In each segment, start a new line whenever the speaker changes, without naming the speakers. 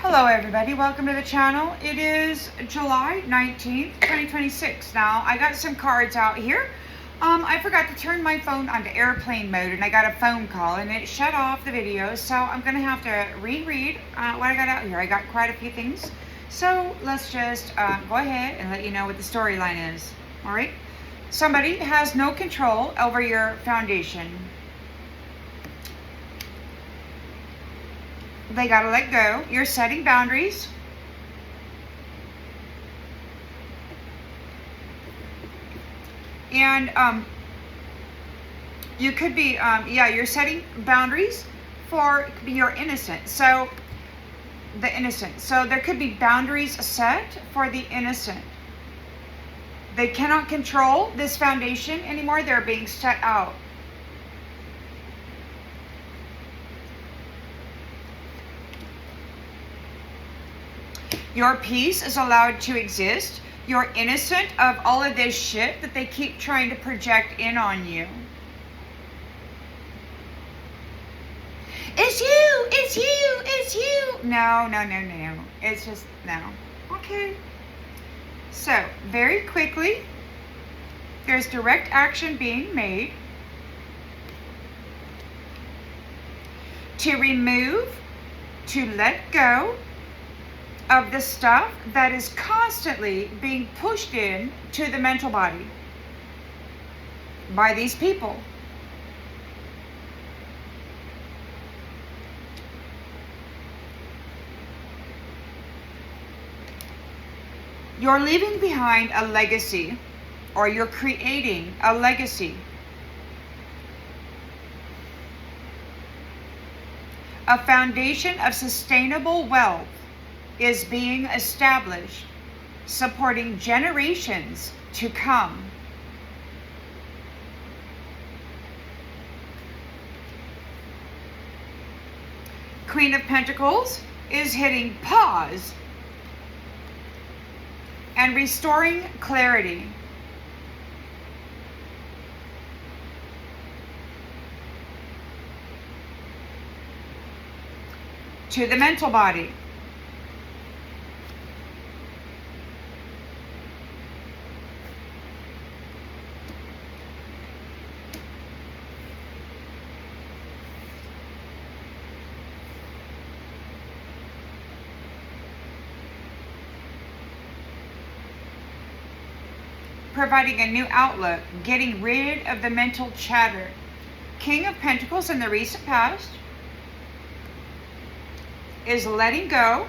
Hello everybody, welcome to the channel. It is July 19th, 2026. Now, I got some cards out here. I forgot to turn my phone onto airplane mode and I got a phone call and it shut off the video. So I'm going to have to reread what I got out here. I got quite a few things. So let's just go ahead and let you know what the storyline is. Alright? Somebody has no control over your foundation. They gotta let go. You're setting boundaries. And you could be, you're setting boundaries for your innocent. So, the innocent. So there could be boundaries set for the innocent. They cannot control this foundation anymore. They're being set out. Your peace is allowed to exist. You're innocent of all of this shit that they keep trying to project in on you. It's you! It's you! It's you! No. It's just, no. Okay. So, very quickly, there's direct action being made to remove, to let go of the stuff that is constantly being pushed in to the mental body by these people. You're leaving behind a legacy, or you're creating a legacy. A foundation of sustainable wealth is being established, supporting generations to come. Queen of Pentacles is hitting pause and restoring clarity. To the mental body. Providing a new outlook, getting rid of the mental chatter. King of Pentacles in the recent past is letting go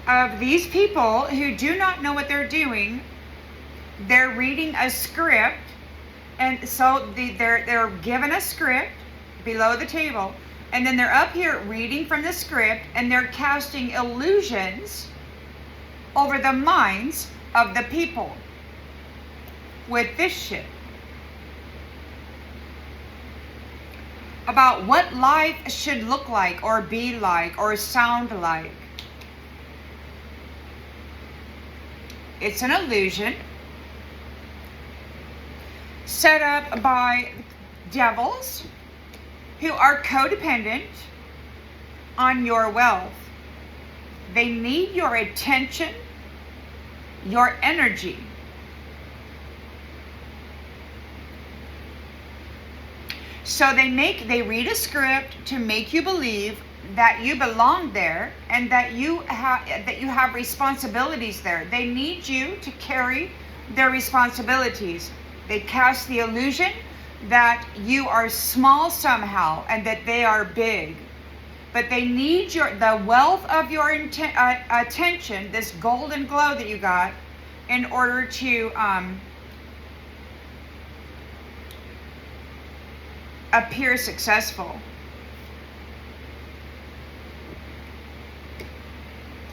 of these people who do not know what they're doing. They're reading a script, and so they're given a script below the table. And then they're up here reading from the script and they're casting illusions over the minds of the people with this shit. About what life should look like or be like or sound like. It's an illusion set up by devils who are codependent on your wealth. They need your attention, your energy. So they read a script to make you believe that you belong there and that you have responsibilities there. They need you to carry their responsibilities. They cast the illusion that you are small somehow and that they are big. But they need the wealth of your attention, this golden glow that you got, in order to appear successful.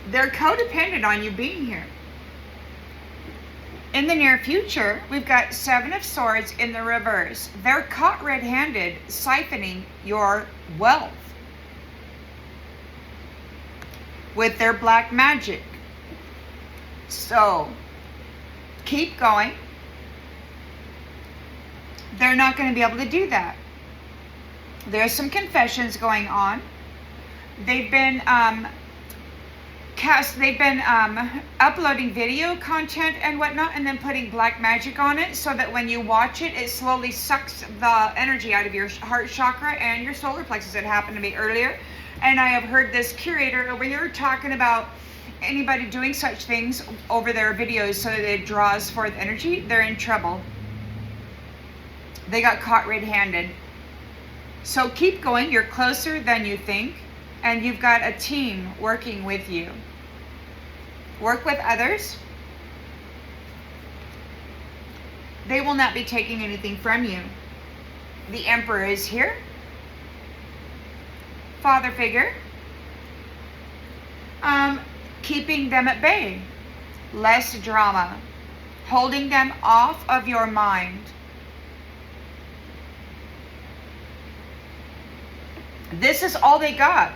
They're codependent on you being here. In the near future, we've got Seven of Swords in the reverse. They're caught red-handed, siphoning your wealth with their black magic. So, keep going. They're not going to be able to do that. There's some confessions going on. They've been uploading video content and whatnot, and then putting black magic on it, so that when you watch it, it slowly sucks the energy out of your heart chakra and your solar plexus. It happened to me earlier, and I have heard this curator over here talking about anybody doing such things over their videos so that it draws forth energy. They're in trouble. They got caught red-handed. So keep going. You're closer than you think, and you've got a team working with you. Work with others. They will not be taking anything from you. The Emperor is here. Father figure. Keeping them at bay. Less drama. Holding them off of your mind. This is all they got.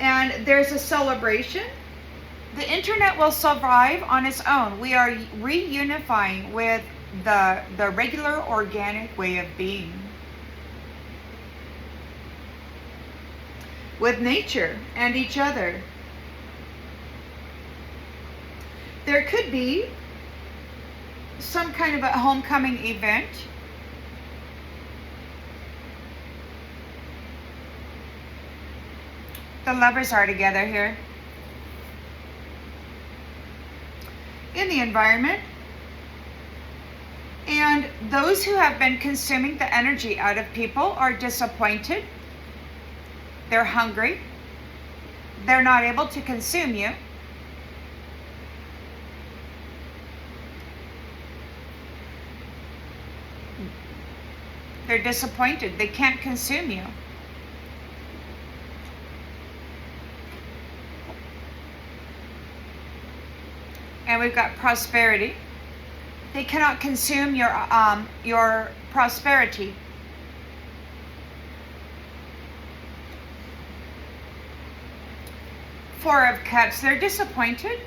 And there's a celebration. The internet will survive on its own. We are reunifying with the regular organic way of being. With nature and each other. There could be some kind of a homecoming event. The lovers are together here. In the environment. And those who have been consuming the energy out of people are disappointed. They're hungry. They're not able to consume you. They're disappointed. They can't consume you. And we've got prosperity. They cannot consume your prosperity. Four of Cups. They're disappointed.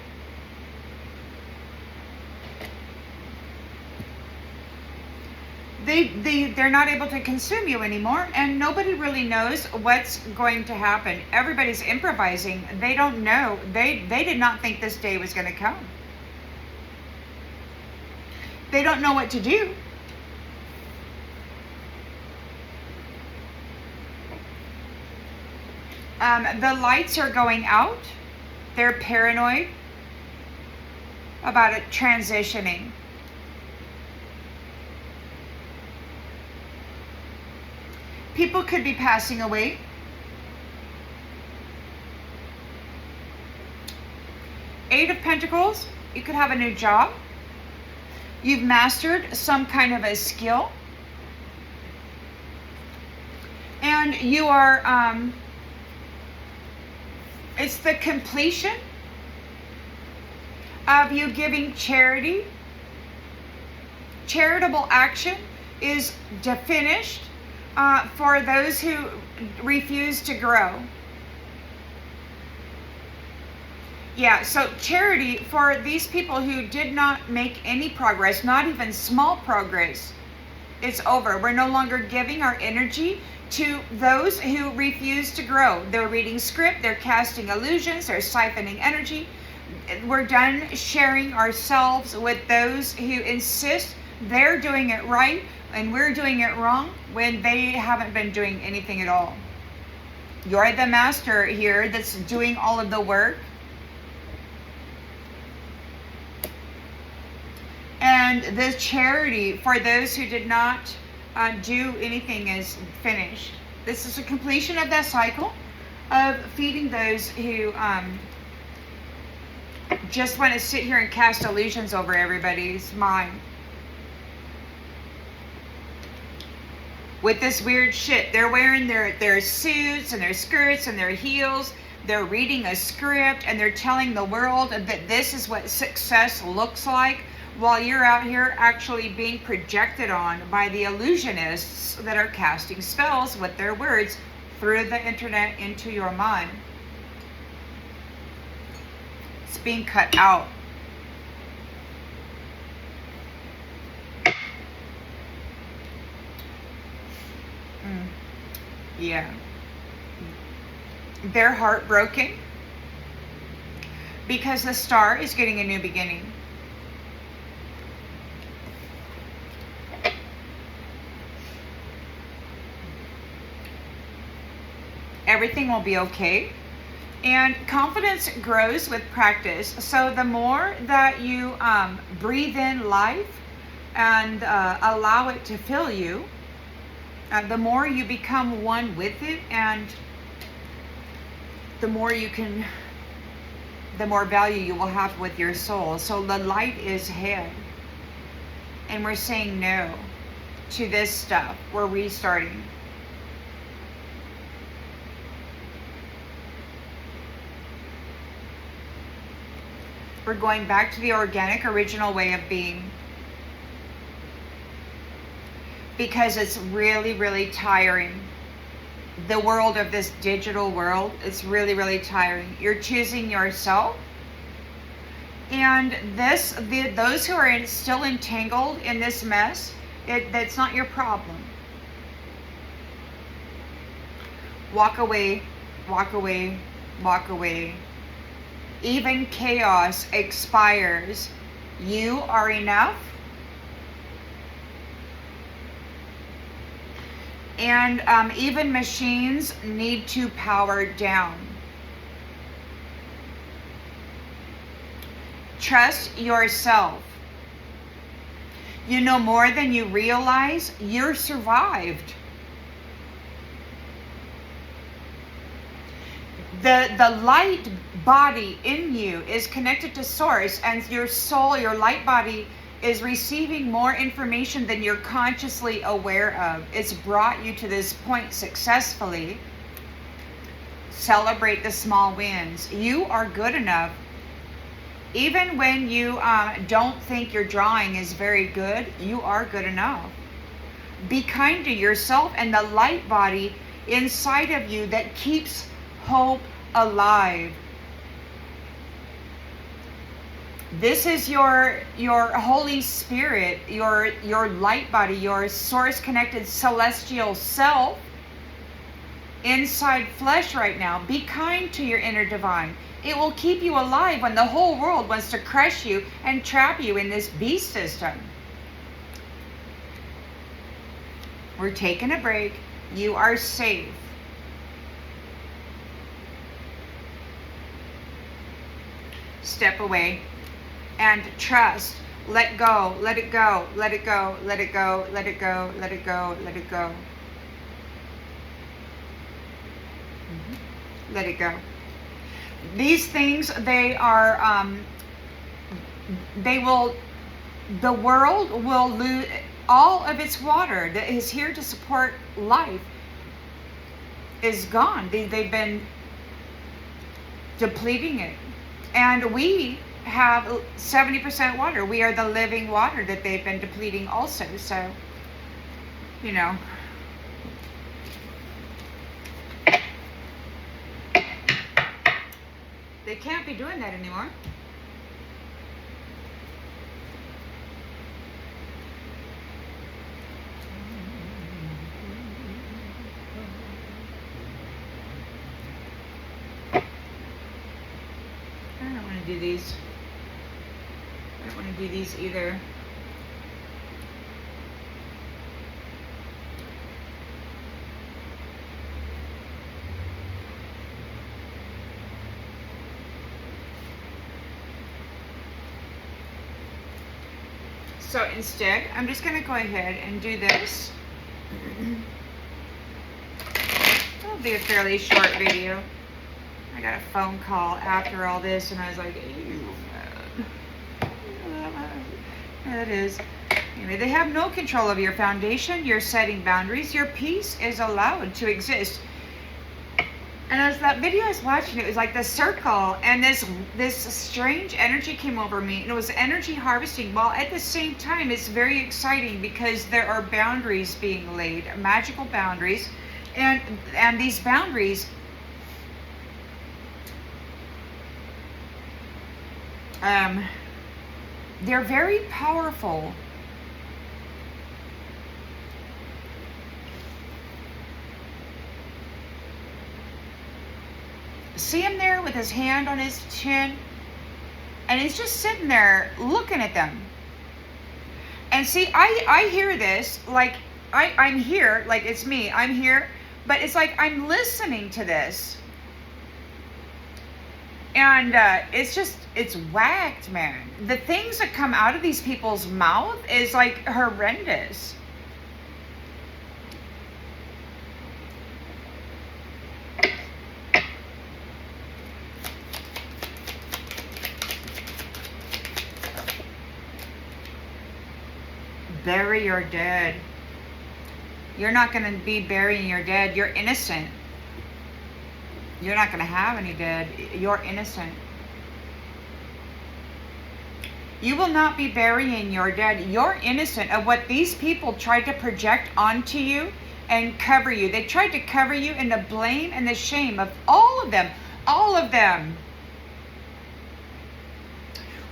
They're not able to consume you anymore, and nobody really knows what's going to happen. Everybody's improvising. They don't know. They did not think this day was going to come. They don't know what to do. The lights are going out. They're paranoid about it transitioning. People could be passing away. Eight of Pentacles. You could have a new job. You've mastered some kind of a skill. And you are, it's the completion of you giving charity. Charitable action is finished for those who refuse to grow. Yeah, so charity for these people who did not make any progress, not even small progress, it's over. We're no longer giving our energy to those who refuse to grow. They're reading script, they're casting illusions, they're siphoning energy. We're done sharing ourselves with those who insist they're doing it right and we're doing it wrong when they haven't been doing anything at all. You're the master here that's doing all of the work. And the charity for those who did not do anything is finished. This is a completion of that cycle of feeding those who just want to sit here and cast illusions over everybody's mind. With this weird shit, they're wearing their suits and their skirts and their heels. They're reading a script and they're telling the world that this is what success looks like, while you're out here actually being projected on by the illusionists that are casting spells with their words through the internet into your mind. It's being cut out. Yeah. They're heartbroken because the star is getting a new beginning. Everything will be okay. And confidence grows with practice. So the more that you breathe in life and allow it to fill you, the more you become one with it, and the more value you will have with your soul. So the light is ahead. And we're saying no to this stuff. We're restarting. We're going back to the organic, original way of being. Because it's really, really tiring. The world of this digital world is really, really tiring. You're choosing yourself. And those who are still entangled in this mess, that's not your problem. Walk away, walk away, walk away. Even chaos expires. You are enough. And even machines need to power down. Trust yourself. You know more than you realize. You're survived. The light body in you is connected to source, and your soul, your light body, is receiving more information than you're consciously aware of. It's brought you to this point successfully. Celebrate the small wins. You are good enough. Even when you don't think your drawing is very good, you are good enough. Be kind to yourself and the light body inside of you that keeps hope alive. This is your Holy Spirit, your light body, your source connected celestial self inside flesh right now. Be kind to your inner divine. It will keep you alive when the whole world wants to crush you and trap you in this beast system. We're taking a break. You are safe. Step away and trust. Let go. Let it go. Let it go. Let it go. Let it go. Let it go. Let it go. Let it go. These things, the world will lose all of its water that is here to support life is gone. They've been depleting it. And we have 70% water. We are the living water that they've been depleting also. So, you know. They can't be doing that anymore. I don't want to do these. I don't want to do these either. So instead, I'm just going to go ahead and do this. It'll be a fairly short video. I got a phone call after all this, and I was like, ew, that is. Anyway, they have no control over your foundation. You're setting boundaries. Your peace is allowed to exist. And as that video I was watching, it was like the circle, and this strange energy came over me, and it was energy harvesting, while at the same time it's very exciting because there are boundaries being laid, magical boundaries, and these boundaries they're very powerful. see him there with his hand on his chin, and he's just sitting there looking at them. And see, I hear this, like, I'm here, like it's me, I'm here, but it's like I'm listening to this. And it's whacked, man. The things that come out of these people's mouth is like horrendous. Bury your dead. You're not going to be burying your dead. You're innocent. You're not going to have any dead. You're innocent. You will not be burying your dead. You're innocent of what these people tried to project onto you and cover you. They tried to cover you in the blame and the shame of all of them. All of them.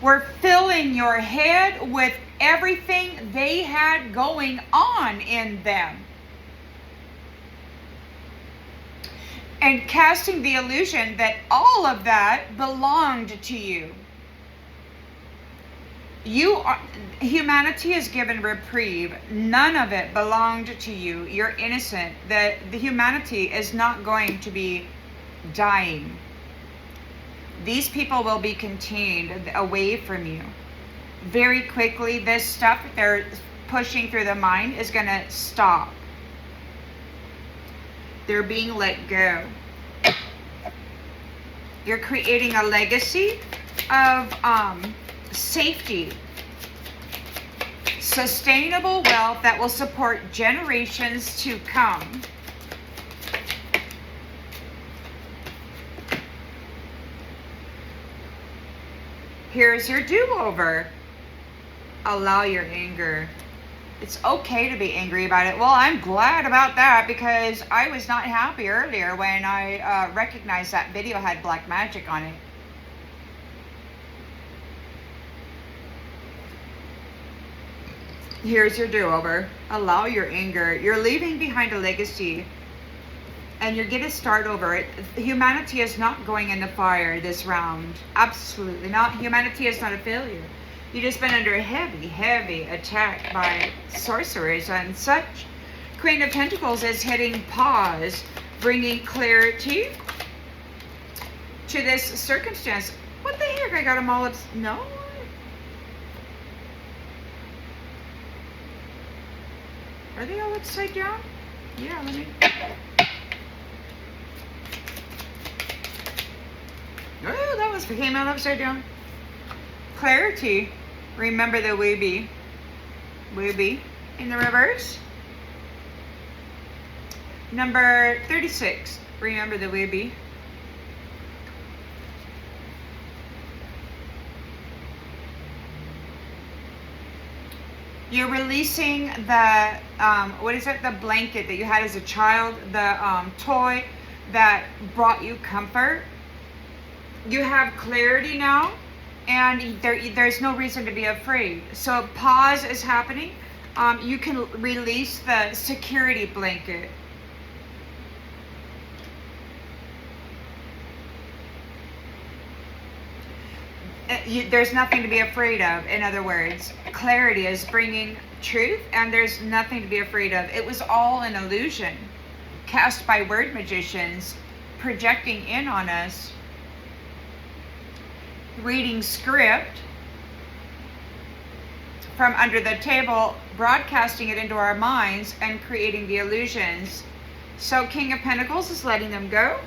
Were filling your head with everything they had going on in them. And casting the illusion that all of that belonged to you. Humanity is given reprieve. None of it belonged to you. You're innocent. The humanity is not going to be dying. These people will be contained away from you. Very quickly, this stuff that they're pushing through the mind is going to stop. They're being let go. You're creating a legacy of safety, sustainable wealth that will support generations to come. Here's your do-over. Allow your anger. It's okay to be angry about it. Well, I'm glad about that because I was not happy earlier when I recognized that video had black magic on it. Here's your do-over. Allow your anger. You're leaving behind a legacy and you're going to start over. Humanity is not going in the fire this round. Absolutely not. Humanity is not a failure. You've just been under heavy attack by sorcerers and such. Queen of Pentacles is hitting pause, bringing clarity to this circumstance. What the heck? I got them all. No. Are they all upside down? Yeah, let me. Oh, that came out upside down. Clarity. Remember the wooby. Wooby in the reverse. Number 36. Remember the wooby. You're releasing the, what is it? The blanket that you had as a child, the toy that brought you comfort. You have clarity now, and there's no reason to be afraid. So pause is happening. You can release the security blanket. There's nothing to be afraid of. In other words, clarity is bringing truth, and there's nothing to be afraid of. It was all an illusion cast by word magicians projecting in on us, reading script from under the table, broadcasting it into our minds and creating the illusions. So King of Pentacles is letting them go.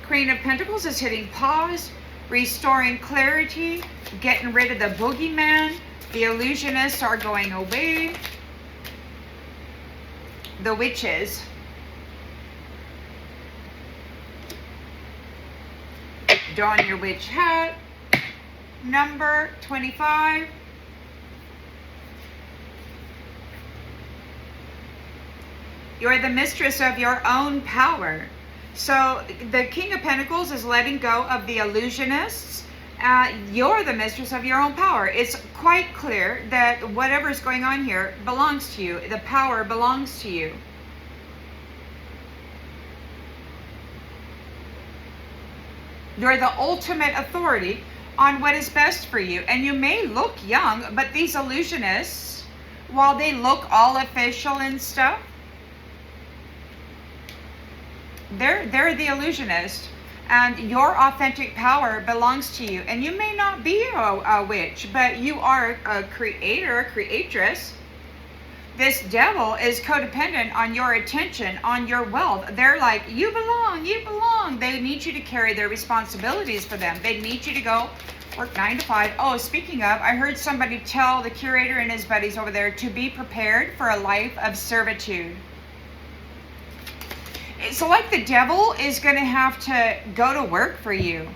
Queen of Pentacles is hitting pause, restoring clarity, getting rid of the boogeyman. The illusionists are going away. The witches. Don your witch hat. Number 25. You're the mistress of your own power. So the King of Pentacles is letting go of the illusionists. You're the mistress of your own power. It's quite clear that whatever is going on here belongs to you. The power belongs to you. You're the ultimate authority on what is best for you. And you may look young, but these illusionists, while they look all official and stuff, they're the illusionist. And your authentic power belongs to you. And you may not be a witch, but you are a creator, a creatress. This devil is codependent on your attention, on your wealth. They're like, you belong, you belong. They need you to carry their responsibilities for them. They need you to go work 9 to 5. Oh, speaking of, I heard somebody tell the curator and his buddies over there to be prepared for a life of servitude. It's like the devil is going to have to go to work for you.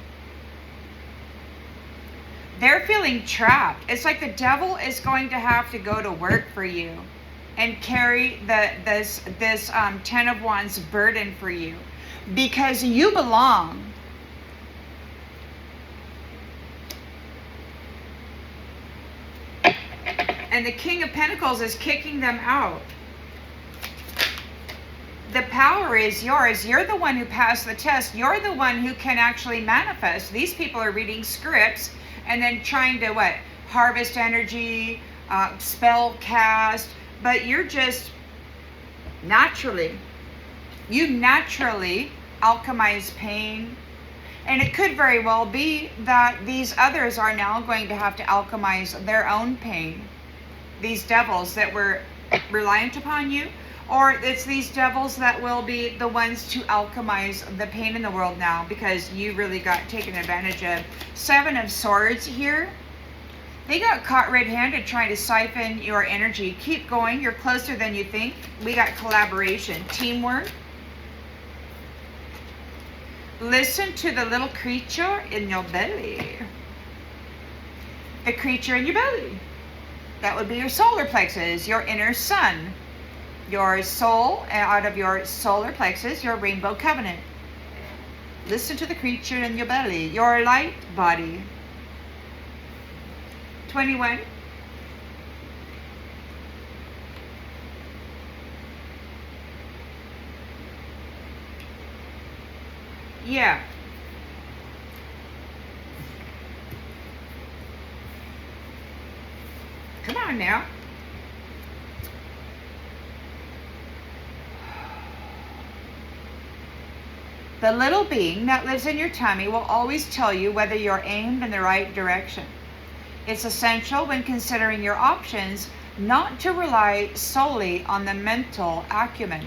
They're feeling trapped. It's like the devil is going to have to go to work for you and carry this 10 of Wands burden for you, because you belong. And the King of Pentacles is kicking them out. The power is yours. You're the one who passed the test. You're the one who can actually manifest. These people are reading scripts and then trying to harvest energy, spell cast, but you're just you naturally alchemize pain. And it could very well be that these others are now going to have to alchemize their own pain. These devils that were reliant upon you, or it's these devils that will be the ones to alchemize the pain in the world now, because you really got taken advantage of. 7 of Swords here. They got caught red-handed trying to siphon your energy. Keep going. You're closer than you think. We got collaboration, teamwork. Listen to the little creature in your belly. The creature in your belly. That would be your solar plexus, your inner sun. Your soul, out of your solar plexus, your rainbow covenant. Listen to the creature in your belly, your light body. 21. Yeah. Come on now. The little being that lives in your tummy will always tell you whether you're aimed in the right direction. It's essential when considering your options not to rely solely on the mental acumen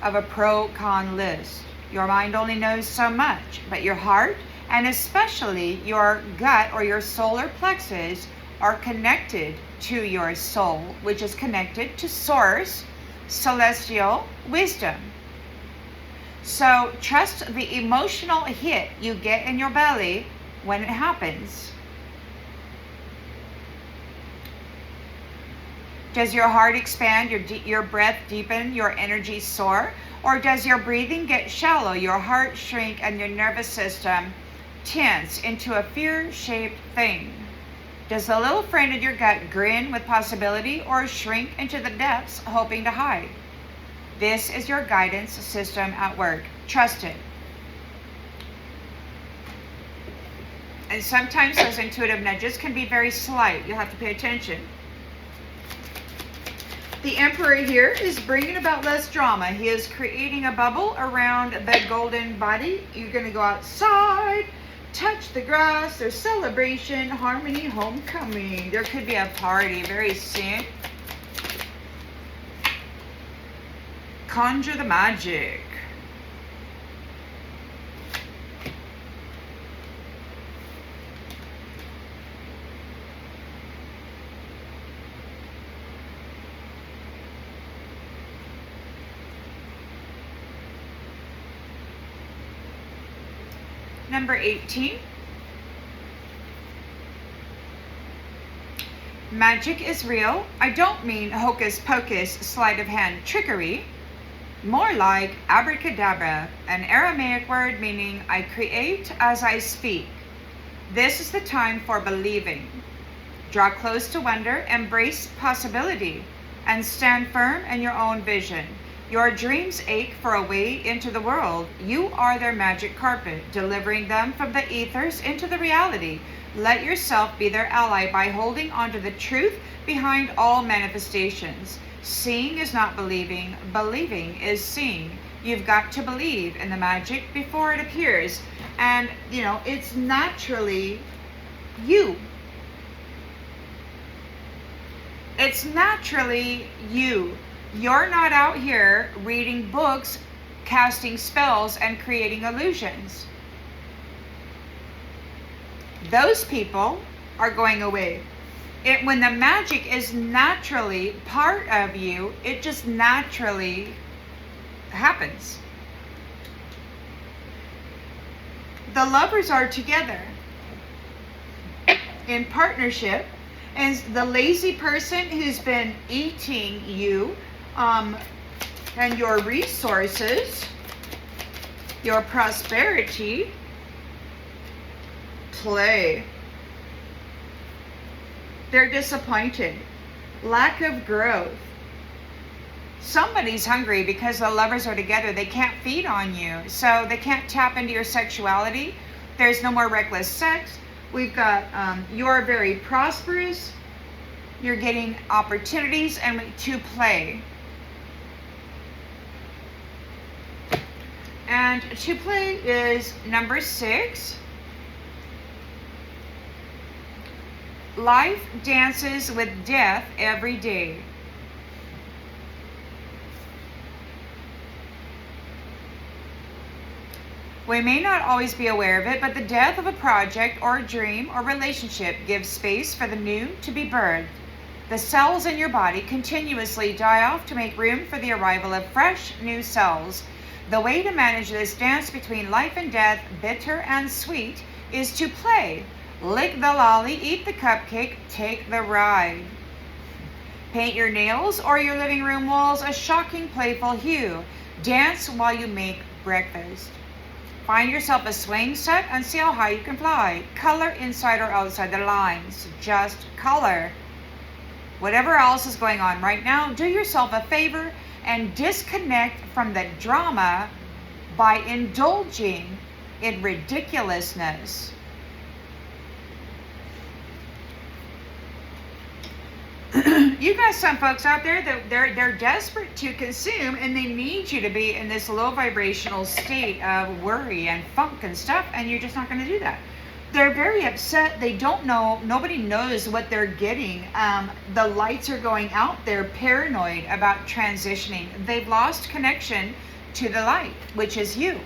of a pro-con list. Your mind only knows so much, but your heart, and especially your gut or your solar plexus, are connected to your soul, which is connected to source, celestial wisdom. So trust the emotional hit you get in your belly when it happens. Does your heart expand, your breath deepen, your energy soar? Or does your breathing get shallow, your heart shrink, and your nervous system tense into a fear-shaped thing? Does the little friend in your gut grin with possibility or shrink into the depths hoping to hide? This is your guidance system at work. Trust it. And sometimes those intuitive nudges can be very slight. You'll have to pay attention. The Emperor here is bringing about less drama. He is creating a bubble around the golden body. You're going to go outside, touch the grass. There's celebration, harmony, homecoming. There could be a party very soon. Conjure the magic. Number 18. Magic is real. I don't mean hocus pocus, sleight of hand trickery. More like abracadabra, an Aramaic word meaning I create as I speak. This is the time for believing. Draw close to wonder, embrace possibility, and stand firm in your own vision. Your dreams ache for a way into the world. You are their magic carpet, delivering them from the ethers into the reality. Let yourself be their ally by holding onto the truth behind all manifestations. Seeing is not believing, believing is seeing. You've got to believe in the magic before it appears. And, it's naturally you. It's naturally you. You're not out here reading books, casting spells, and creating illusions. Those people are going away. When the magic is naturally part of you, it just naturally happens. The lovers are together in partnership, and the lazy person who's been eating you and your resources, your prosperity, play. They're disappointed. Lack of growth. Somebody's hungry because the lovers are together. They can't feed on you, so they can't tap into your sexuality. There's no more reckless sex. We've got, you're very prosperous. You're getting opportunities and to play. And to play is number 6. Life dances with death every day. We may not always be aware of it, but the death of a project or a dream or relationship gives space for the new to be birthed. The cells in your body continuously die off to make room for the arrival of fresh new cells. The way to manage this dance between life and death, bitter and sweet, is to play. Lick the lolly, eat the cupcake, take the ride. Paint your nails or your living room walls a shocking, playful hue. Dance while you make breakfast. Find yourself a swing set and see how high you can fly. Color inside or outside the lines. Just color. Whatever else is going on right now, do yourself a favor and disconnect from the drama by indulging in ridiculousness. You got some folks out there that they're desperate to consume, and they need you to be in this low vibrational state of worry and funk and stuff, and you're just not going to do that. They're very upset. They don't know. Nobody knows what they're getting. The lights are going out. They're paranoid about transitioning. They've lost connection to the light, which is you.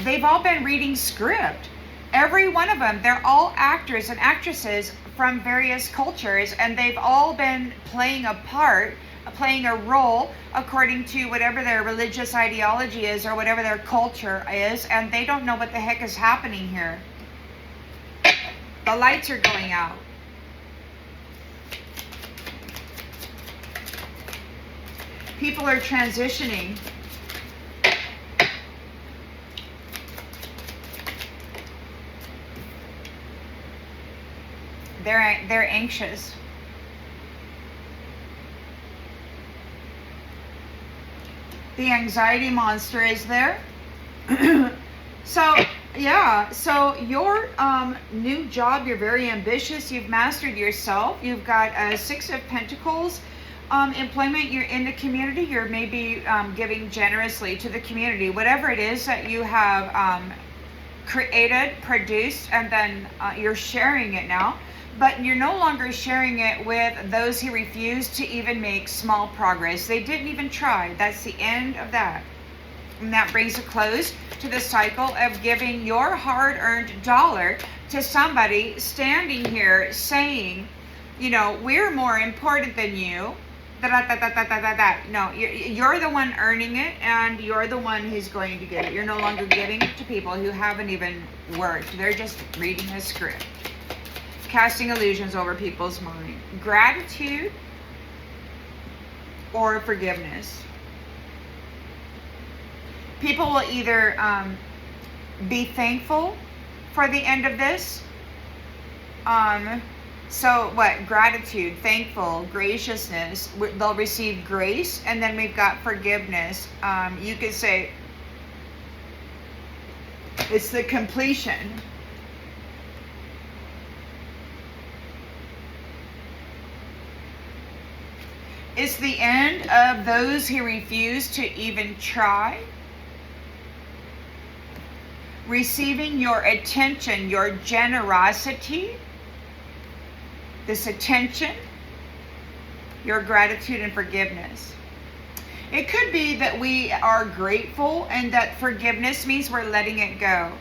They've all been reading script. Every one of them, they're all actors and actresses from various cultures, and they've all been playing a part, playing a role according to whatever their religious ideology is or whatever their culture is, and they don't know what the heck is happening here. The lights are going out. People are transitioning. They're anxious. The anxiety monster is there. So your new job, you're very ambitious. You've mastered yourself. You've got a 6 of Pentacles. Employment, you're in the community. You're maybe giving generously to the community. Whatever it is that you have created, produced, and then you're sharing it now. But you're no longer sharing it with those who refuse to even make small progress. They didn't even try. That's the end of that. And that brings a close to the cycle of giving your hard-earned dollar to somebody standing here saying, we're more important than you. No, you're the one earning it, and you're the one who's going to get it. You're no longer giving it to people who haven't even worked. They're just reading a script. Casting illusions over people's mind. Gratitude or forgiveness. People will either Be thankful for the end of this. So what? Gratitude, thankful, graciousness. They'll receive grace, and then we've got forgiveness. You could say it's the completion. It's the end of those who refuse to even try. Receiving your attention, your generosity, this attention, your gratitude and forgiveness. It could be that we are grateful and that forgiveness means we're letting it go.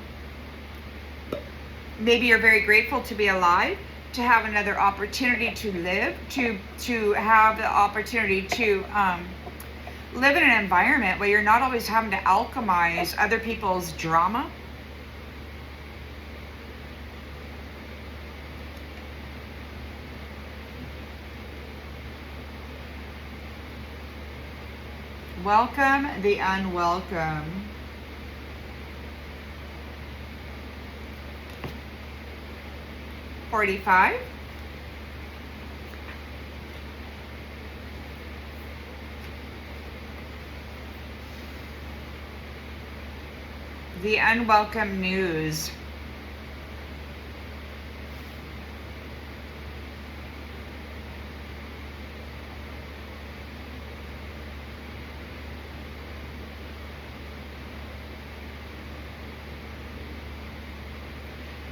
Maybe you're very grateful to be alive, to have another opportunity to live, to have the opportunity to live in an environment where you're not always having to alchemize other people's drama. Welcome the unwelcome. $45. The unwelcome news.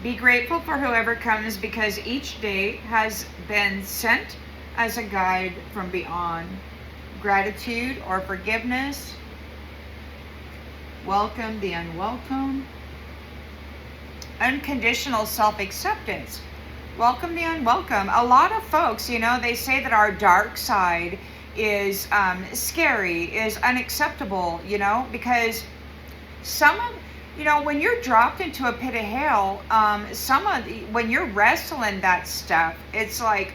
Be grateful for whoever comes, because each day has been sent as a guide from beyond. Gratitude or forgiveness. Welcome the unwelcome. Unconditional self-acceptance. Welcome the unwelcome. A lot of folks, they say that our dark side is scary, is unacceptable, because when you're dropped into a pit of hell, when you're wrestling that stuff, it's like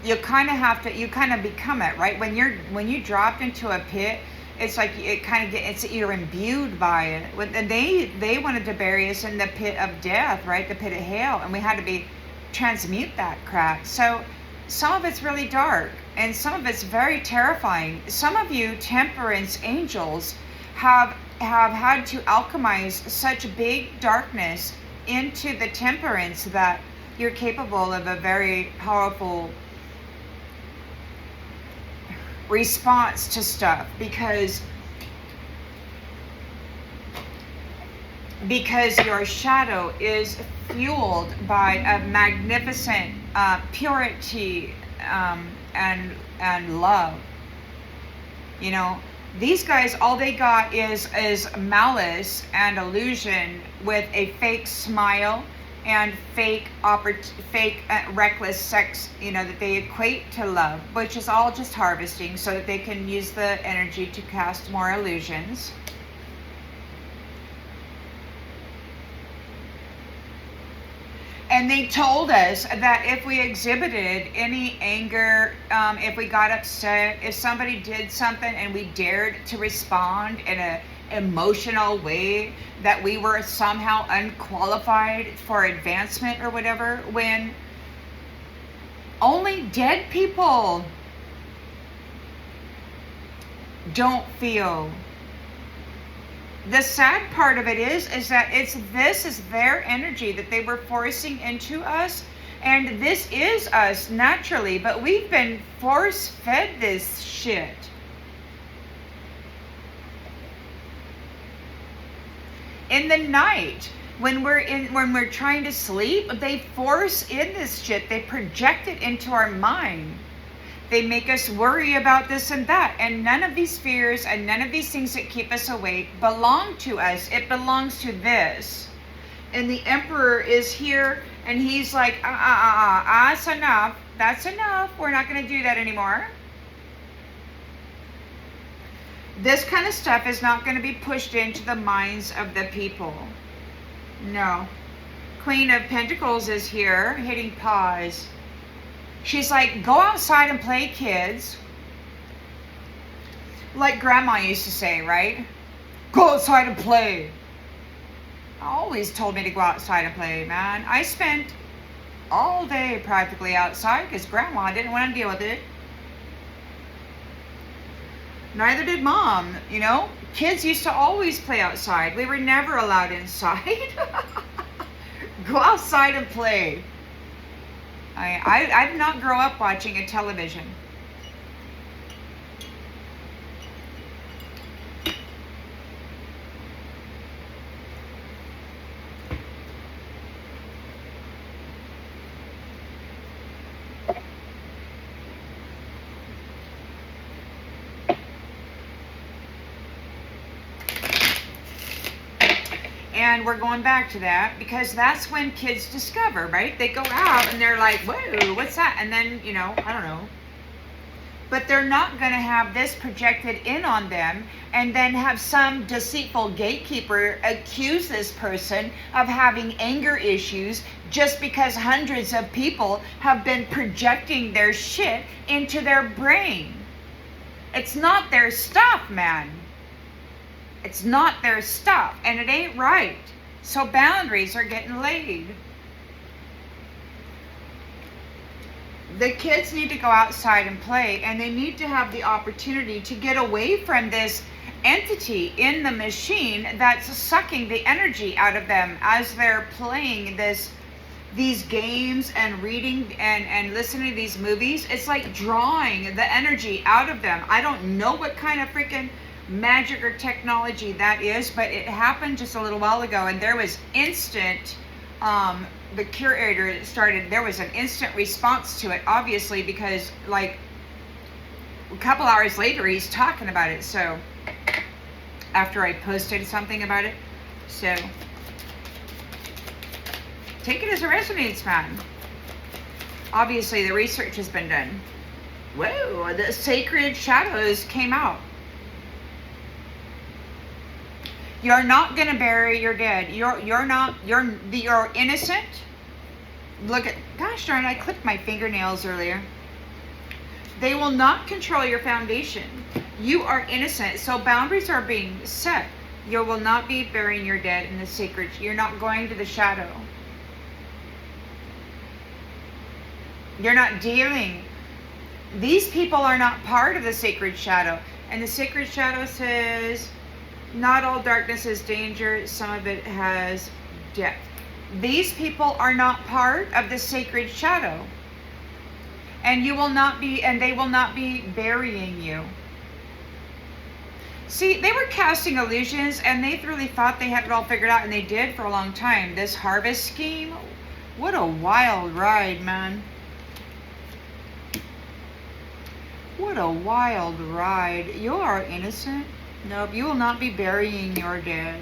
you kind of become it, right? When you dropped into a pit, it's like you're imbued by it. And they wanted to bury us in the pit of death, right? The pit of hell, and we had to transmute that crap. So some of it's really dark, and some of it's very terrifying. Some of you temperance angels have had to alchemize such big darkness into the temperance that you're capable of a very powerful response to stuff, because your shadow is fueled by a magnificent purity and love. These guys, all they got is malice and illusion with a fake smile and fake reckless sex, that they equate to love, which is all just harvesting so that they can use the energy to cast more illusions. And they told us that if we exhibited any anger, if we got upset, if somebody did something and we dared to respond in an emotional way, that we were somehow unqualified for advancement or whatever, when only dead people don't feel. The sad part of it is that this is their energy that they were forcing into us, and this is us naturally, but we've been force-fed this shit. In the night, when we're trying to sleep, they force in this shit. They project it into our mind. They make us worry about this and that, and none of these fears and none of these things that keep us awake belong to us. It belongs to this. And the Emperor is here, and he's like, that's enough. That's enough. We're not going to do that anymore. This kind of stuff is not going to be pushed into the minds of the people. No. Queen of Pentacles is here, hitting pause. She's like, go outside and play, kids. Like grandma used to say, right? Go outside and play. Always told me to go outside and play, man. I spent all day practically outside because grandma didn't want to deal with it. Neither did mom, you know. Kids used to always play outside. We were never allowed inside. Go outside and play. I did not grow up watching a television. And we're going back to that because that's when kids discover, right? They go out and they're like, whoa, what's that? And then, you know, I don't know. But they're not going to have this projected in on them and then have some deceitful gatekeeper accuse this person of having anger issues just because hundreds of people have been projecting their shit into their brain. It's not their stuff, man. It's not their stuff, and it ain't right. So boundaries are getting laid. The kids need to go outside and play, and they need to have the opportunity to get away from this entity in the machine that's sucking the energy out of them as they're playing these games and reading and listening to these movies. It's like drawing the energy out of them. I don't know what kind of freaking magic or technology that is, but it happened just a little while ago, and there was instant the curator started, there was an instant response to it, obviously, because like a couple hours later he's talking about it. So after I posted something about it, so take it as a resonance, man. Obviously the research has been done. Whoa, the sacred shadows came out. You're not gonna bury your dead. You're innocent. Look at, gosh darn, I clipped my fingernails earlier. They will not control your foundation. You are innocent. So boundaries are being set. You will not be burying your dead in the sacred. You're not going to the shadow. You're not dealing. These people are not part of the sacred shadow. And the sacred shadow says, not all darkness is danger, some of it has depth. These people are not part of the sacred shadow. And you will not be, and they will not be burying you. See, they were casting illusions and they really thought they had it all figured out, and they did for a long time. This harvest scheme, what a wild ride, man. What a wild ride. You are innocent. Nope, you will not be burying your dead.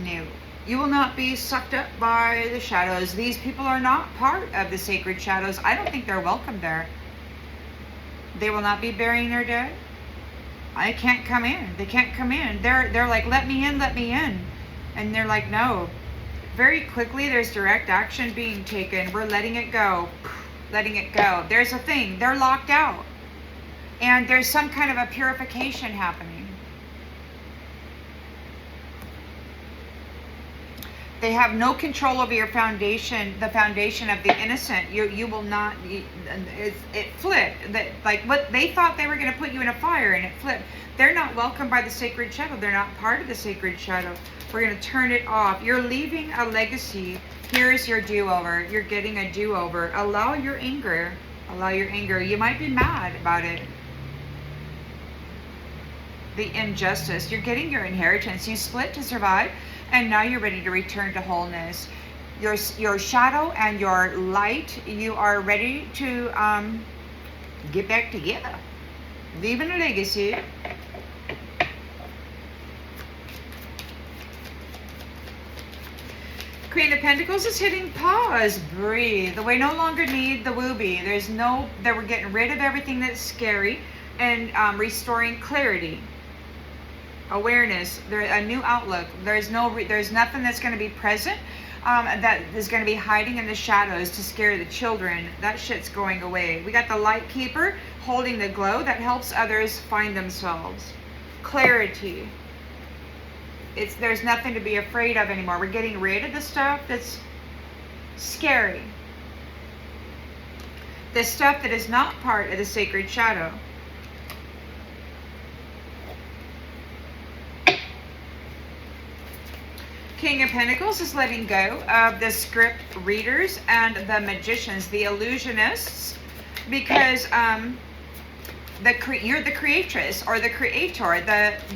No. You will not be sucked up by the shadows. These people are not part of the sacred shadows. I don't think they're welcome there. They will not be burying their dead. I can't come in. They can't come in. They're like, let me in, let me in. And they're like, no. Very quickly, there's direct action being taken. We're letting it go. Letting it go. There's a thing. They're locked out. And there's some kind of a purification happening. They have no control over your foundation, the foundation of the innocent. You will not, it flipped. Like what they thought they were going to put you in a fire, and it flipped. They're not welcomed by the sacred shadow. They're not part of the sacred shadow. We're going to turn it off. You're leaving a legacy. Here's your do-over. You're getting a do-over. Allow your anger. Allow your anger. You might be mad about it. The injustice. You're getting your inheritance. You split to survive, and now you're ready to return to wholeness. Your shadow and your light, you are ready to get back together. Leaving a legacy. Queen of Pentacles is hitting pause. Breathe. We no longer need the wooby. We're getting rid of everything that's scary and restoring clarity. Awareness, a new outlook. There's nothing that's going to be present. that is going to be hiding in the shadows to scare the children. That shit's going away. We got the light keeper holding the glow that helps others find themselves. Clarity. There's nothing to be afraid of anymore. We're getting rid of the stuff that's scary. The stuff that is not part of the sacred shadow. King of Pentacles is letting go of the script readers and the magicians, the illusionists, because you're the creatress or the creator,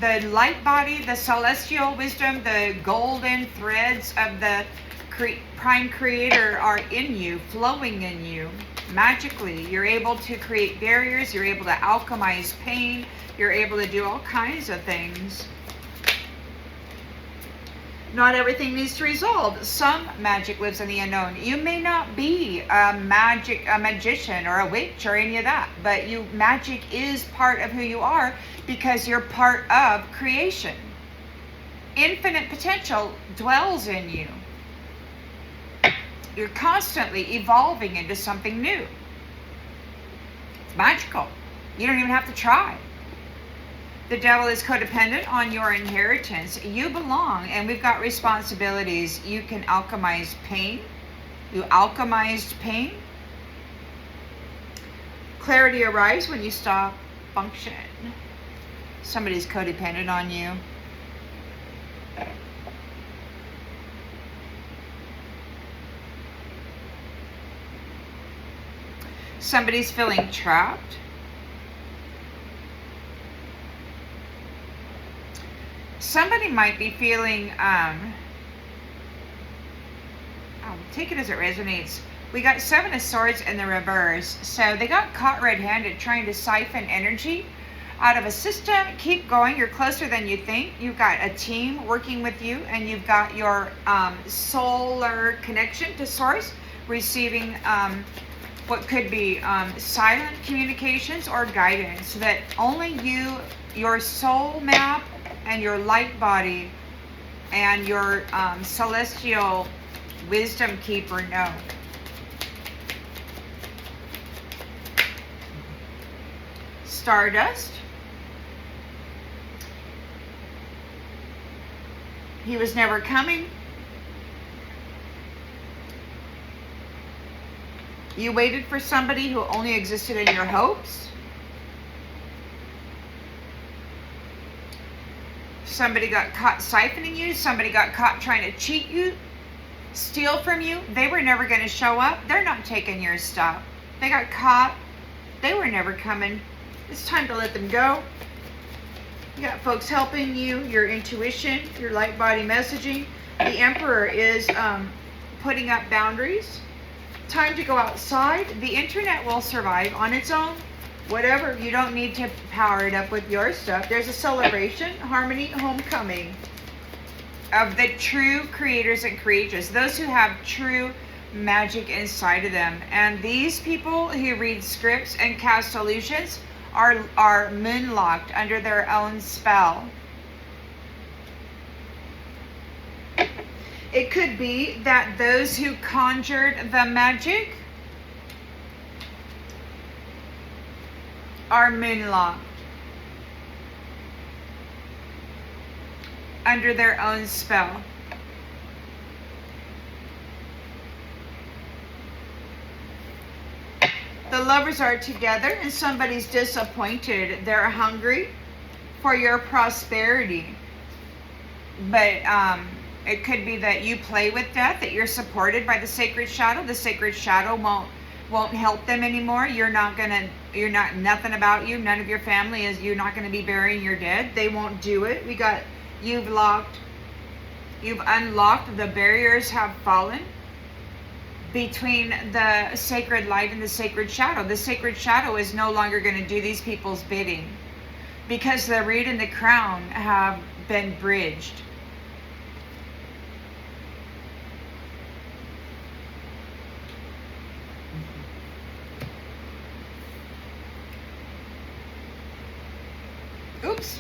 the light body, the celestial wisdom, the golden threads of the prime creator are in you, flowing in you magically. You're able to create barriers, you're able to alchemize pain, you're able to do all kinds of things. Not everything needs to resolve. Some magic lives in the unknown. You may not be a magician or a witch or any of that, but magic is part of who you are because you're part of creation. Infinite potential dwells in you. You're constantly evolving into something new. It's magical. You don't even have to try. The devil is codependent on your inheritance. You belong, and we've got responsibilities. You can alchemize pain. You alchemized pain. Clarity arrives when you stop function. Somebody's codependent on you. Somebody's feeling trapped. Somebody might be feeling, take it as it resonates. We got Seven of Swords in the reverse. So they got caught red-handed trying to siphon energy out of a system. Keep going. You're closer than you think. You've got a team working with you, and you've got your solar connection to source, receiving what could be silent communications or guidance that only you, your soul map, and your light body and your celestial wisdom keeper know. Stardust. He was never coming. You waited for somebody who only existed in your hopes. Somebody got caught siphoning you. Somebody got caught trying to cheat you, steal from you. They were never going to show up. They're not taking your stuff. They got caught. They were never coming. It's time to let them go. You got folks helping you, your intuition, your light body messaging. The Emperor is putting up boundaries. Time to go outside. The internet will survive on its own. Whatever, you don't need to power it up with your stuff. There's a celebration, harmony, homecoming of the true creators and creators, those who have true magic inside of them. And these people who read scripts and cast illusions are moonlocked under their own spell. It could be that those who conjured the magic are moonlocked under their own spell. The lovers are together and somebody's disappointed. They're hungry for your prosperity. But it could be that you play with death, that you're supported by the sacred shadow. The sacred shadow won't help them anymore. You're not nothing about you. None of your family you're not gonna be burying your dead. They won't do it. You've unlocked, the barriers have fallen between the sacred light and the sacred shadow. The sacred shadow is no longer gonna do these people's bidding because the reed and the crown have been bridged. Oops.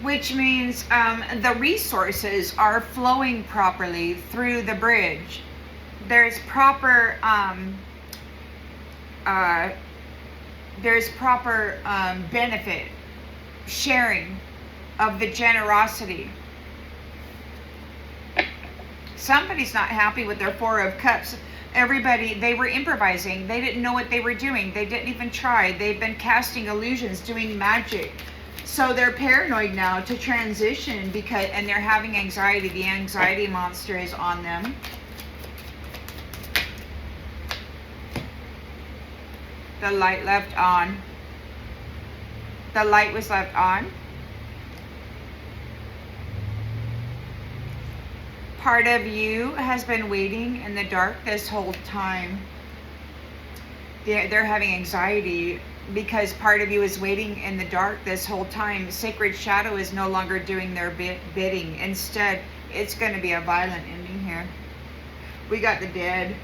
which means the resources are flowing properly through the bridge. There's proper benefit sharing of the generosity. Somebody's not happy with their Four of Cups. Everybody, they were improvising. They didn't know what they were doing. They didn't even try. They've been casting illusions, doing magic. So they're paranoid now to transition and they're having anxiety. The anxiety monster is on them. The light left on. The light was left on. Part of you has been waiting in the dark this whole time. They're having anxiety because part of you is waiting in the dark this whole time. Sacred Shadow is no longer doing their bidding. Instead, it's going to be a violent ending here. We got the Dead.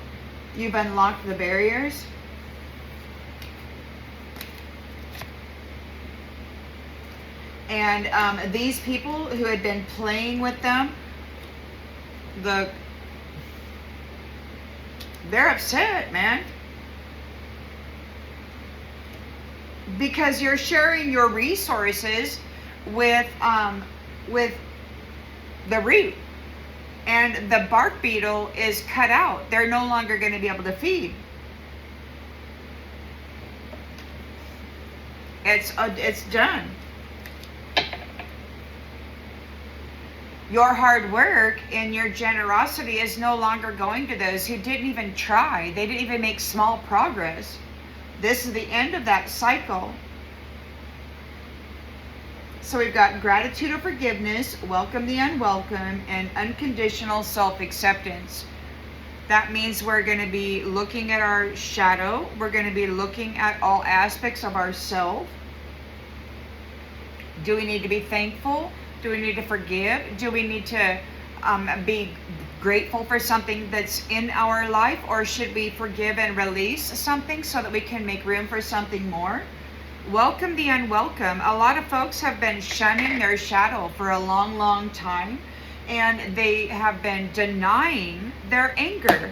You've unlocked the barriers. And these people who had been playing with them, they're upset, man. Because you're sharing your resources with the root. And the bark beetle is cut out. They're no longer going to be able to feed. It's done. Your hard work and your generosity is no longer going to those who didn't even try. They didn't even make small progress. This is the end of that cycle. So we've got gratitude or forgiveness, welcome the unwelcome, and unconditional self-acceptance. That means we're going to be looking at our shadow. We're going to be looking at all aspects of ourself. Do we need to be thankful? Do we need to forgive? Do we need to be grateful for something that's in our life? Or should we forgive and release something so that we can make room for something more? Welcome the unwelcome. A lot of folks have been shunning their shadow for a long, long time. And they have been denying their anger.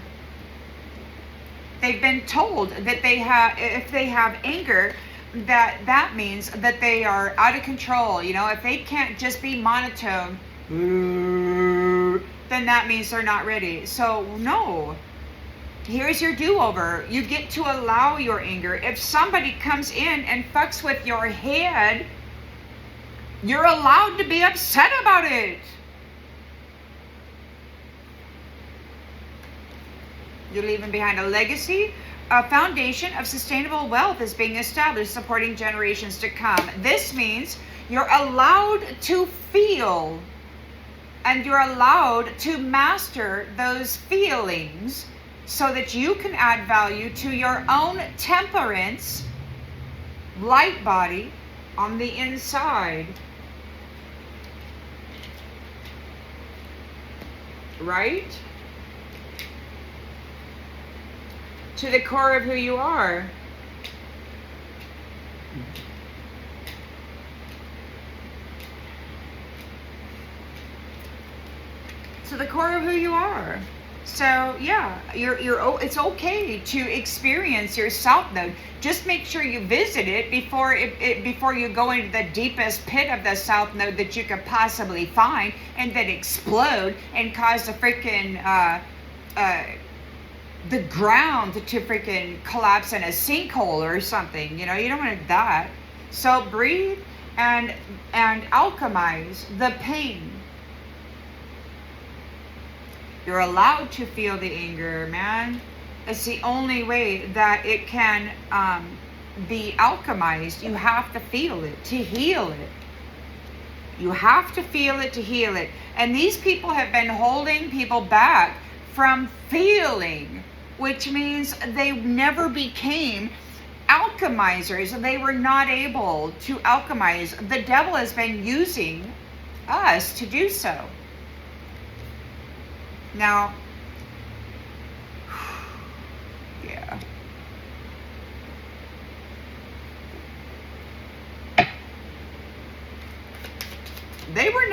They've been told that if they have anger, that means that they are out of control. You know, if they can't just be monotone, then that means they're not ready. So no, here's your do-over. You get to allow your anger. If somebody comes in and fucks with your head, you're allowed to be upset about it. You're leaving behind a legacy. A foundation of sustainable wealth is being established, supporting generations to come. This means you're allowed to feel, and you're allowed to master those feelings so that you can add value to your own temperance, light body on the inside. Right? To the core of who you are. To the core of who you are. So yeah, it's okay to experience your South Node. Just make sure you visit it before you go into the deepest pit of the South Node that you could possibly find, and then explode and cause a freaking the ground to freaking collapse in a sinkhole or something. You know, you don't want that. So breathe and alchemize the pain. You're allowed to feel the anger, man. It's the only way that it can be alchemized. You have to feel it to heal it. You have to feel it to heal it. And these people have been holding people back from feeling, which means they never became alchemizers. They were not able to alchemize. The devil has been using us to do so. Now, yeah.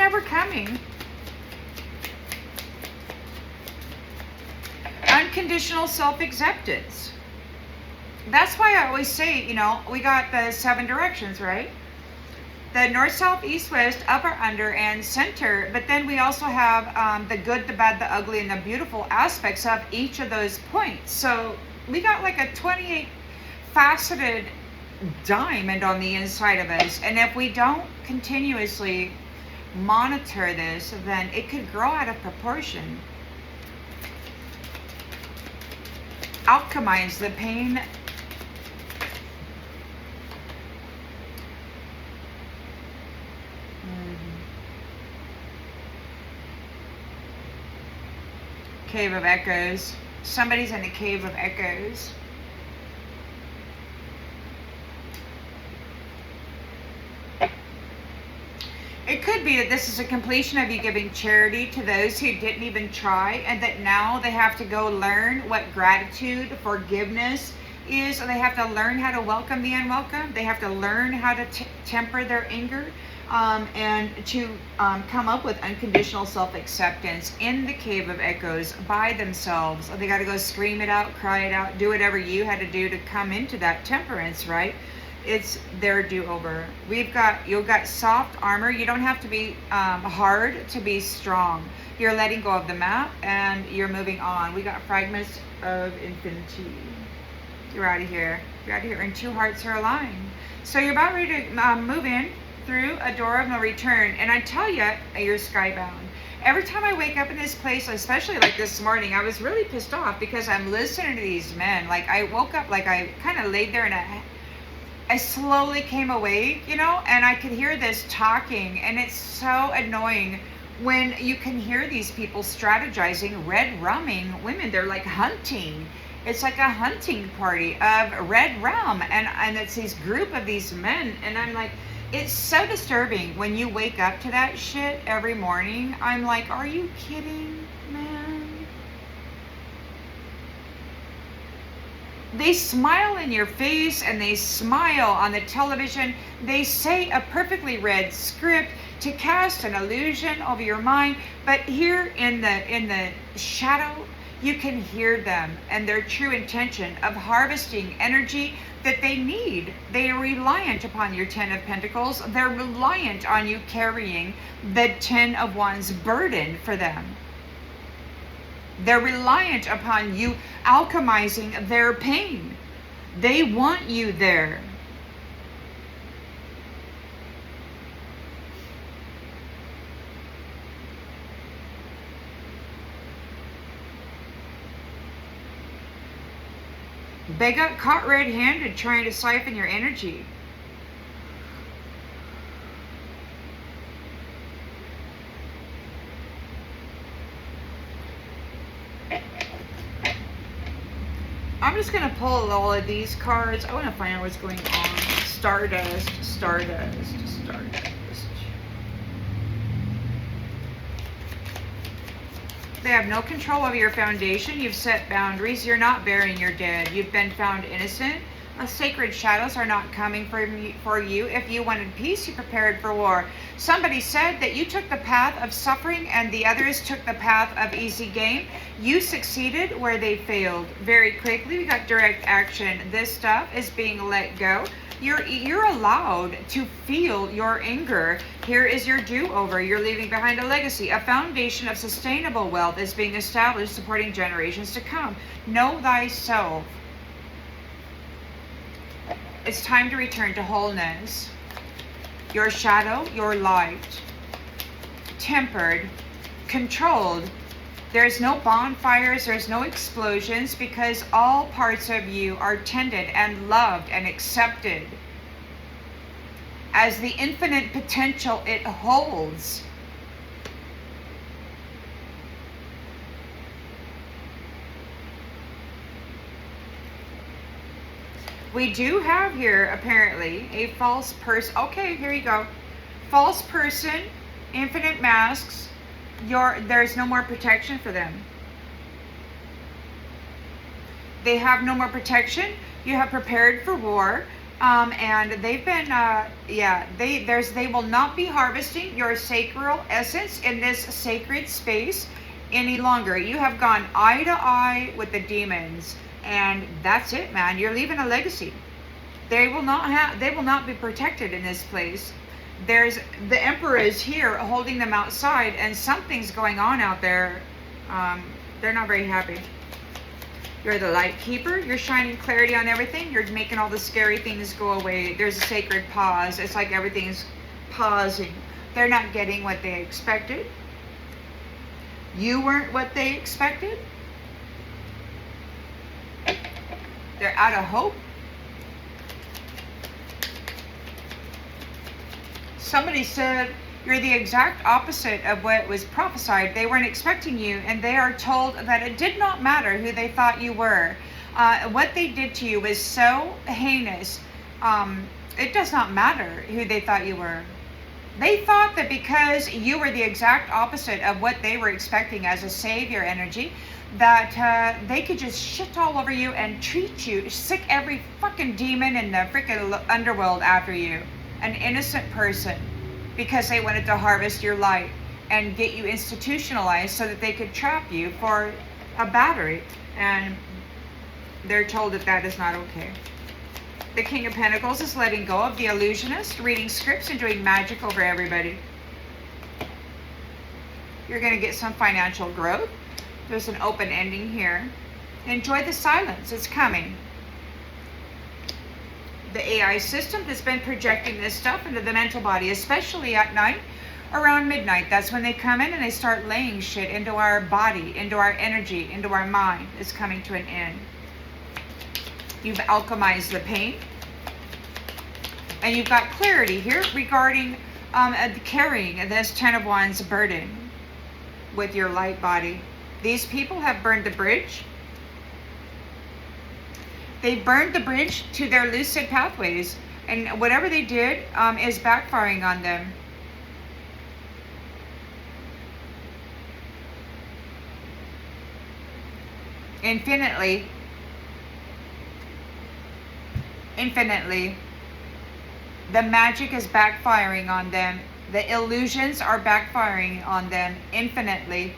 never coming. Unconditional self-acceptance. That's why I always say, you know, we got the 7 directions, right? The north, south, east, west, upper, under, and center. But then we also have the good, the bad, the ugly, and the beautiful aspects of each of those points. So we got like a 28 faceted diamond on the inside of us. And if we don't continuously monitor this, then it could grow out of proportion. Alchemize the pain. Cave of Echoes. Somebody's in a cave of echoes. It could be that this is a completion of you giving charity to those who didn't even try, and that now they have to go learn what gratitude, forgiveness is. They have to learn how to welcome the unwelcome. They have to learn how to temper their anger. And to come up with unconditional self-acceptance in the cave of echoes by themselves. They got to go scream it out, cry it out, do whatever you had to do to come into that temperance, right? It's their do-over. You've got soft armor. You don't have to be hard to be strong. You're letting go of the map and you're moving on. We got fragments of infinity. You're out of here. You're out of here, and 2 hearts are aligned. So you're about ready to move in through a door of no return. And I tell you, you're skybound. Every time I wake up in this place, especially like this morning, I was really pissed off because I'm listening to these men. Like, I woke up, like I kind of laid there and I slowly came awake, you know, and I could hear this talking, and it's so annoying when you can hear these people strategizing, red rumming women. They're like hunting. It's like a hunting party of red rum, and it's this group of these men, and I'm like, it's so disturbing when you wake up to that shit every morning. I'm like, are you kidding, man? They smile in your face and they smile on the television. They say a perfectly read script to cast an illusion over your mind. But here in the shadow, you can hear them and their true intention of harvesting energy that they need. They are reliant upon your 10 of Pentacles. They're reliant on you carrying the 10 of Wands burden for them. They're reliant upon you alchemizing their pain. They want you there. They got caught red-handed trying to siphon your energy. I'm just going to pull all of these cards. I want to find out what's going on. Stardust, Stardust, Stardust. They have no control over your foundation. You've set boundaries. You're not burying your dead. You've been found innocent. Sacred shadows are not coming for you. If you wanted peace, you prepared for war. Somebody said that you took the path of suffering and the others took the path of easy gain. You succeeded where they failed. Very quickly, we got direct action. This stuff is being let go. You're allowed to feel your anger. Here is your do-over. You're leaving behind a legacy. A foundation of sustainable wealth is being established, supporting generations to come. Know thyself. It's time to return to wholeness. Your shadow, your light. Tempered, controlled. There's no bonfires, there's no explosions, because all parts of you are tended and loved and accepted as the infinite potential it holds. We do have here, apparently, a false person. Okay, here you go. False person, infinite masks. There's no more protection for them. They have no more protection. You have prepared for war. And they've been, yeah, they will not be harvesting your sacral essence in this sacred space any longer. You have gone eye to eye with the demons, and that's it, man. You're leaving a legacy. They will not be protected in this place. There's the Emperor is here holding them outside, and something's going on out there. They're not very happy. You're the light keeper. You're shining clarity on everything. You're making all the scary things go away. There's a sacred pause. It's like everything's pausing. They're not getting what they expected. You weren't what they expected. They're out of hope. Somebody said you're the exact opposite of what was prophesied. They weren't expecting you, and they are told that it did not matter who they thought you were. What they did to you was so heinous. It does not matter who they thought you were. They thought that because you were the exact opposite of what they were expecting as a savior energy, that they could just shit all over you and treat you, sick every fucking demon in the freaking underworld after you. An innocent person, because they wanted to harvest your light and get you institutionalized so that they could trap you for a battery. And they're told that that is not okay. The King of Pentacles is letting go of the illusionist, reading scripts and doing magic over everybody. You're going to get some financial growth. There's an open ending here. Enjoy the silence. It's coming. The AI system has been projecting this stuff into the mental body, especially at night, around midnight. That's when they come in and they start laying shit into our body, into our energy, into our mind. It's coming to an end. You've alchemized the pain. And you've got clarity here regarding carrying this 10 of Wands burden with your light body. These people have burned the bridge. They burned the bridge to their lucid pathways, and whatever they did is backfiring on them. Infinitely. The magic is backfiring on them. The illusions are backfiring on them infinitely.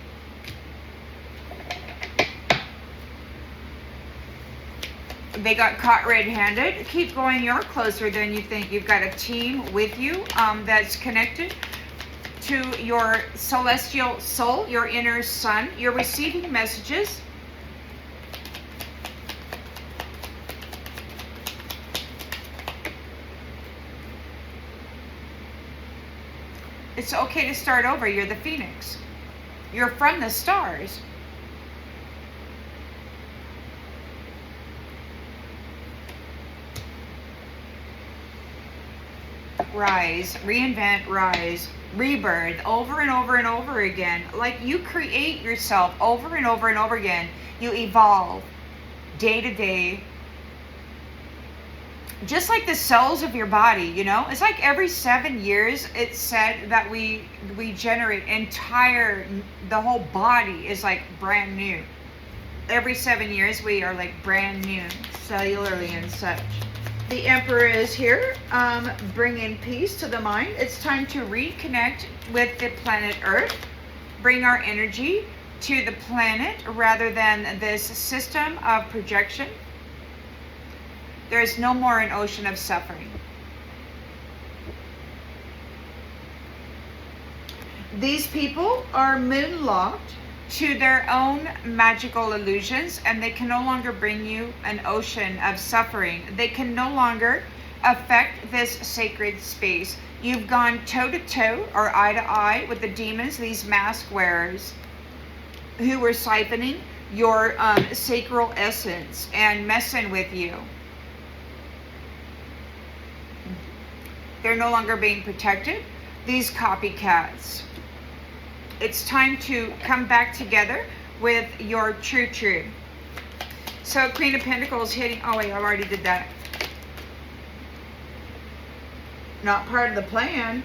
They got caught red-handed. Keep going. You're closer than you think. You've got a team with you that's connected to your celestial soul, your inner sun. You're receiving messages. It's okay to start over. You're the phoenix. You're from the stars. Rise, reinvent, rise, rebirth, over and over and over again. Like you create yourself over and over and over again. You evolve day to day. Just like the cells of your body, you know, it's like every 7 years it's said that we generate the whole body is like brand new. Every 7 years we are like brand new, cellularly and such. The Emperor is here, bringing peace to the mind. It's time to reconnect with the planet Earth, bring our energy to the planet rather than this system of projection. There is no more an ocean of suffering. These people are moonlocked to their own magical illusions, and they can no longer bring you an ocean of suffering. They can no longer affect this sacred space. You've gone toe to toe or eye to eye with the demons, these mask wearers who were siphoning your sacral essence and messing with you. They're no longer being protected. These copycats. It's time to come back together with your true. So Queen of Pentacles hitting, oh wait, I already did that. Not part of the plan.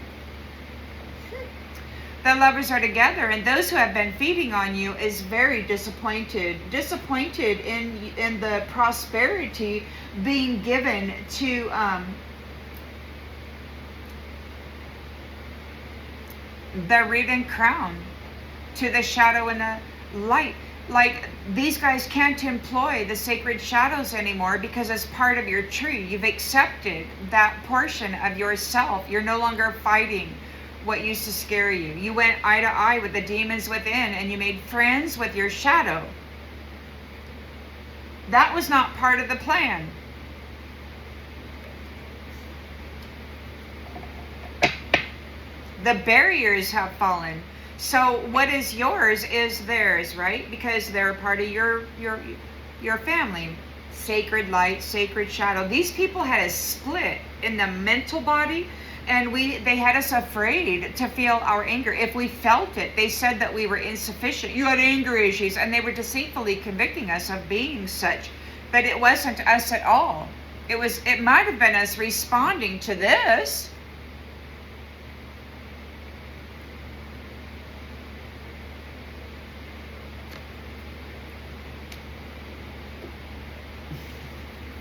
The lovers are together, and those who have been feeding on you is very disappointed in the prosperity being given to the reed crown, to the shadow and the light. Like, these guys can't employ the sacred shadows anymore because as part of your tree, you've accepted that portion of yourself. You're no longer fighting what used to scare you. You went eye to eye with the demons within, and you made friends with your shadow. That was not part of the plan. The barriers have fallen. So what is yours is theirs, right? Because they're a part of your family. Sacred light, sacred shadow. These people had a split in the mental body, and they had us afraid to feel our anger. If we felt it, they said that we were insufficient. You had anger issues, and they were deceitfully convicting us of being such. But it wasn't us at all. It might have been us responding to this.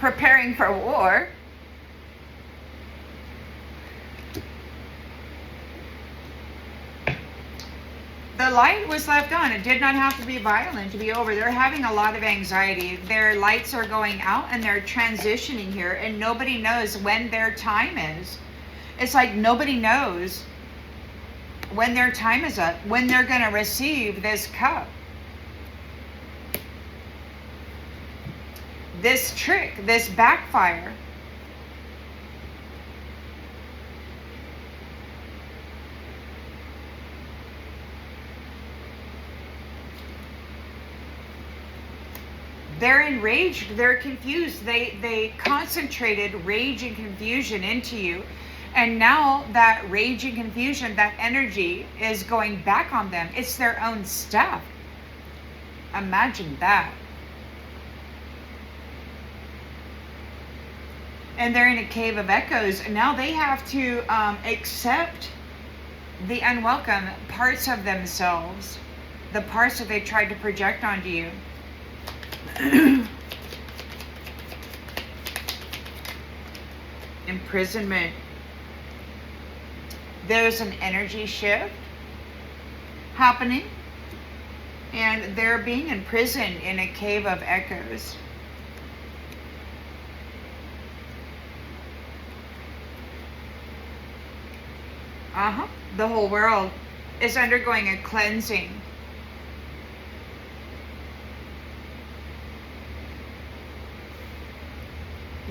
Preparing for war. The light was left on. It did not have to be violent to be over. They're having a lot of anxiety. Their lights are going out and they're transitioning here, and nobody knows when their time is. It's like nobody knows when their time is up, when they're going to receive this cup. This trick, this backfire. They're enraged, they're confused. They concentrated rage and confusion into you. And now that rage and confusion, that energy is going back on them. It's their own stuff. Imagine that. And they're in a cave of echoes. And now they have to accept the unwelcome parts of themselves, the parts that they tried to project onto you. Imprisonment. There's an energy shift happening, and they're being imprisoned in a cave of echoes. The whole world is undergoing a cleansing.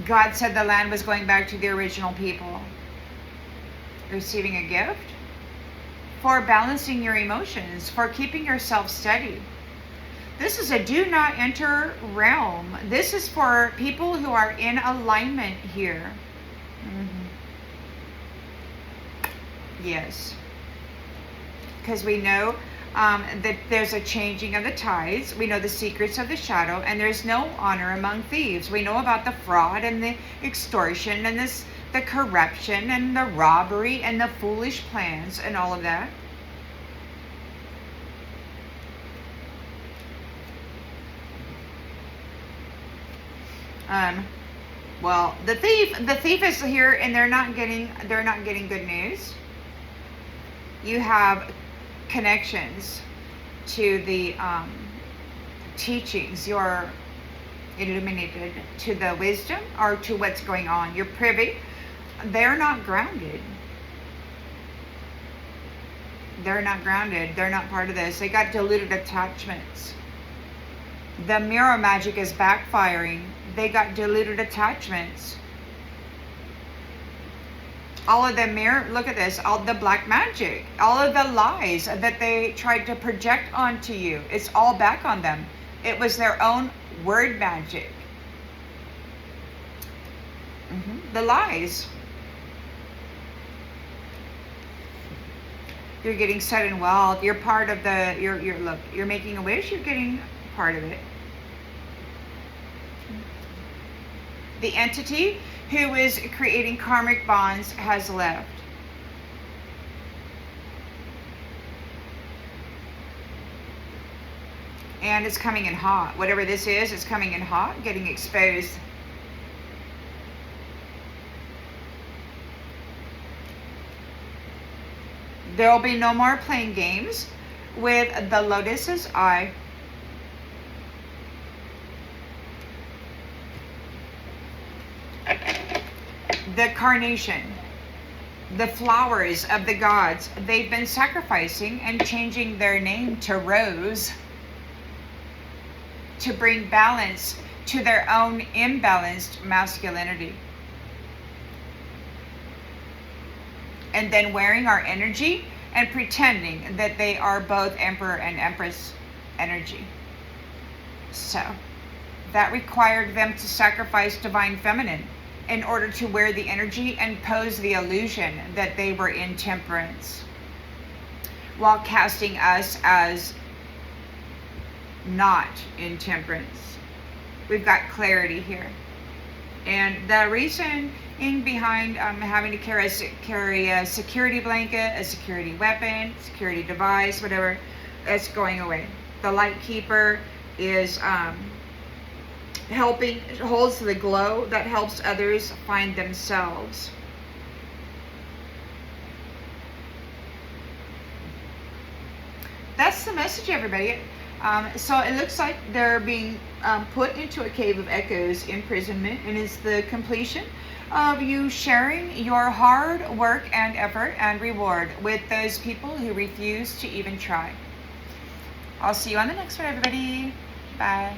God said the land was going back to the original people. Receiving a gift for balancing your emotions, for keeping yourself steady. This is a do not enter realm. This is for people who are in alignment here. Yes. Because we know that there's a changing of the tides. We know the secrets of the shadow, and there's no honor among thieves. We know about the fraud and the extortion and the corruption and the robbery and the foolish plans and all of that. Well, the thief is here, and they're not getting good news. You have connections to the teachings. You're illuminated to the wisdom or to what's going on. You're privy. They're not grounded. They're not grounded. They're not part of this. They got diluted attachments. The mirror magic is backfiring. They got diluted attachments. All of the mirror, look at this, all the black magic, all of the lies that they tried to project onto you, it's all back on them. It was their own word magic. The lies. You're getting sudden wealth. You're part of look, you're making a wish, you're getting part of it. The entity who is creating karmic bonds has left. And it's coming in hot. Whatever this is, it's coming in hot, getting exposed. There will be no more playing games with the lotus's eye. The carnation, the flowers of the gods, they've been sacrificing and changing their name to rose to bring balance to their own imbalanced masculinity. And then wearing our energy and pretending that they are both emperor and empress energy. So that required them to sacrifice divine feminine in order to wear the energy and pose the illusion that they were in temperance, while casting us as not in temperance. We've got clarity here. And the reason behind having to carry a security blanket, a security weapon, security device, whatever, it's going away. The light keeper is helping, holds the glow that helps others find themselves. That's the message, everybody. So it looks like they're being put into a cave of echoes, imprisonment, and it's the completion of you sharing your hard work and effort and reward with those people who refuse to even try. I'll see you on the next one, everybody. Bye.